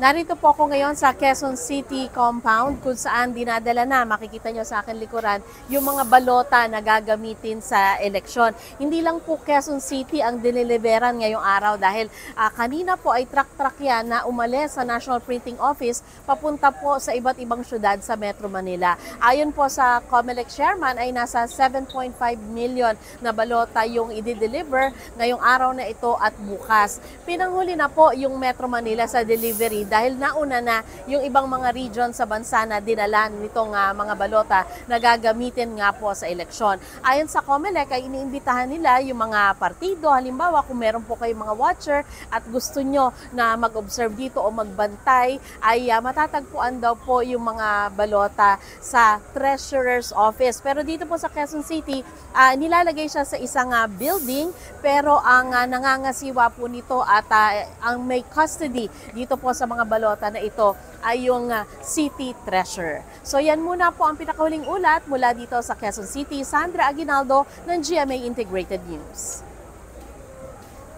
Narito po ako ngayon sa Quezon City compound kung saan dinadala na, makikita nyo sa akin likuran, yung mga balota na gagamitin sa eleksyon. Hindi lang po Quezon City ang diniliberan ngayong araw dahil kanina po ay truck-truck yan na umalis sa National Printing Office papunta po sa iba't ibang syudad sa Metro Manila. Ayon po sa COMELEC chairman ay nasa 7.5 million na balota yung i-deliver ngayong araw na ito at bukas. Pinanghuli na po yung Metro Manila sa delivery dahil nauna na yung ibang mga region sa bansa na dinala nitong mga balota na gagamitin nga po sa eleksyon. Ayon sa COMELEC ay iniimbitahan nila yung mga partido, halimbawa kung meron po kayong mga watcher at gusto nyo na mag-observe dito o magbantay, ay matatagpuan daw po yung mga balota sa Treasurer's Office. Pero dito po sa Quezon City, nilalagay siya sa isang building, pero ang nangangasiwa po nito at ang may custody dito po sa mga balota na ito ay yung City Treasurer. So yan muna po ang pinakahuling ulat mula dito sa Quezon City. Sandra Aguinaldo ng GMA Integrated News.